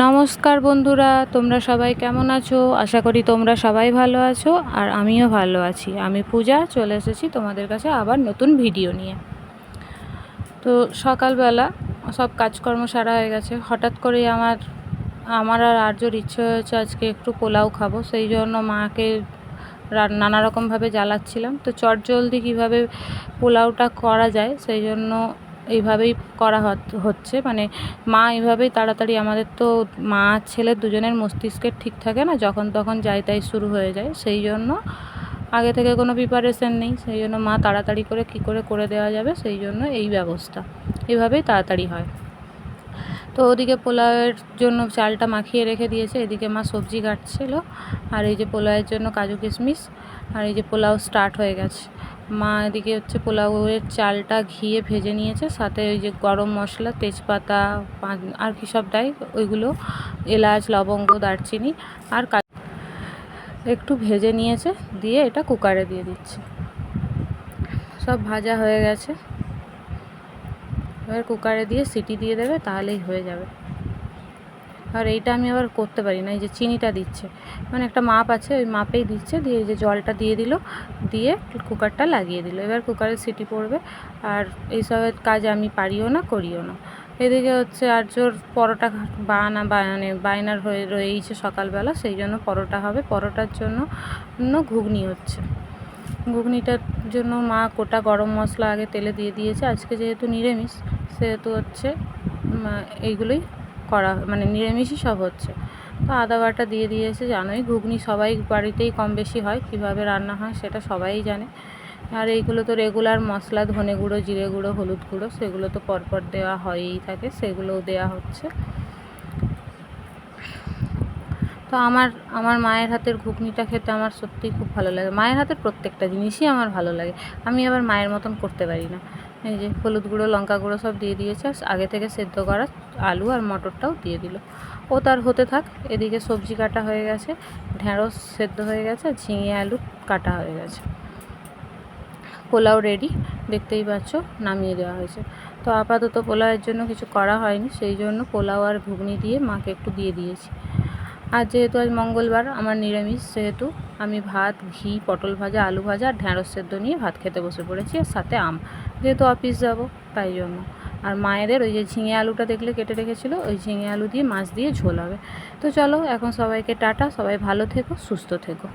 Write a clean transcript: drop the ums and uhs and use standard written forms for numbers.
নমস্কার বন্ধুরা, তোমরা সবাই কেমন আছো? আশা করি তোমরা সবাই ভালো আছো আর আমিও ভালো আছি। আমি পূজা চলে এসেছি তোমাদের কাছে আবার নতুন ভিডিও নিয়ে। তো সকালবেলা সব কাজকর্ম সারা হয়ে গেছে। হঠাৎ করেই আমার আর আর্যর ইচ্ছে হয়েছে আজকে একটু পোলাও খাবো। সেই জন্য মাকে নানা রকমভাবে জ্বালাচ্ছিলাম। তো চটজলদি কীভাবে পোলাওটা করা যায় সেই জন্য এইভাবেই করা হচ্ছে। মানে মা এইভাবেই তাড়াতাড়ি, আমাদের তো মা ছেলের দুজনের মস্তিষ্কের ঠিক থাকে না, যখন তখন যাই তাই শুরু হয়ে যায়। সেই জন্য আগে থেকে কোনো প্রিপারেশন নেই, সেই জন্য মা তাড়াতাড়ি করে কী করে দেওয়া যাবে সেই জন্য এই ব্যবস্থা, এইভাবেই তাড়াতাড়ি হয়। তো ওদিকে পোলাওয়ের জন্য চালটা মাখিয়ে রেখে দিয়েছে, এদিকে মা সবজি কাটছিল, আর এই যে পোলাওয়ের জন্য কাজু কিশমিশ, আর এই যে পোলাও স্টার্ট হয়ে গেছে। মা এদিকে হচ্ছে পোলাওয়ের চালটা ঘিয়ে ভেজে নিয়েছে, সাথে ওই যে গরম মশলা, তেজপাতা আর কী সব দেয় ওইগুলো, এলাচ, লবঙ্গ, দারচিনি আর একটু ভেজে নিয়েছে, দিয়ে এটা কুকারে দিয়ে দিচ্ছে। সব ভাজা হয়ে গেছে, এবার কুকারে দিয়ে সিটি দিয়ে দেবে, তাহলেই হয়ে যাবে। আর এইটা আমি আবার করতে পারি না, এই যে চিনিটা দিচ্ছে, মানে একটা মাপ আছে, ওই মাপেই দিচ্ছে, দিয়ে এই যে জলটা দিয়ে দিল, দিয়ে কুকারটা লাগিয়ে দিল। এবার কুকারে সিটি পড়বে, আর এইসবের কাজ আমি পারিও না, করিও না। এদিকে হচ্ছে আর্যর পরোটা বায়নার হয়ে রয়েছে সকালবেলা, সেই জন্য পরোটা হবে। পরোটার জন্য ঘুগনি হচ্ছে। ঘুগনিটার জন্য মা গোটা গরম মশলা আগে তেলে দিয়ে দিয়েছে। আজকে যেহেতু নিরামিষ, সেহেতু হচ্ছে এইগুলোই করা, মানে নিরামিষই সব হচ্ছে। তো আদা বাটা দিয়ে দিয়েছে। জানোই ঘুগনি সবাই বাড়িতেই কম বেশি হয়, কীভাবে রান্না হয় সেটা সবাই জানে। আর এইগুলো তো রেগুলার মশলা, ধনে গুঁড়ো, জিরে গুঁড়ো, হলুদ গুঁড়ো, সেগুলো তো পরপর দেওয়া হয়েই থাকে, সেগুলোও দেওয়া হচ্ছে। তো আমার মায়ের হাতের ঘুগনিটা খেতে আমার সত্যিই খুব ভালো লাগে। মায়ের হাতের প্রত্যেকটা জিনিসই আমার ভালো লাগে। আমি আবার মায়ের মতন করতে পারি না। এই যে হলুদ গুঁড়ো, লঙ্কা গুঁড়ো সব দিয়ে দিয়েছে, আগে থেকে সেদ্ধ করা আলু আর মটরটাও দিয়ে দিল। ও তার হতে থাক। এদিকে সবজি কাটা হয়ে গেছে, ঢ্যাঁড়স সেদ্ধ হয়ে গেছে, ঝিঙে আলু কাটা হয়ে গেছে। পোলাও রেডি, দেখতেই পাচ্ছ, নামিয়ে দেওয়া হয়েছে। তো আপাতত পোলাওয়ের জন্য কিছু করা হয়নি, সেই জন্য পোলাও আর ঘুগনি দিয়ে মাকে একটু দিয়ে দিয়েছি। আর যেহেতু আজ মঙ্গলবার, আমার নিরামিষ, সেহেতু আমি ভাত, ঘি, পটল ভাজা, আলু ভাজা আর ঢ্যাঁড়স সেদ্ধ নিয়ে ভাত খেতে বসে পড়েছি, আর সাথে আম, যেহেতু অফিস যাব তাই জন্য। আর মায়েদের ওই যে ঝিঙে আলুটা দেখলে কেটে রেখেছিলো, ওই ঝিঙে আলু দিয়ে মাছ দিয়ে ঝোল হবে। তো চলো এখন সবাইকে টাটা, সবাই ভালো থেকো, সুস্থ থেকো।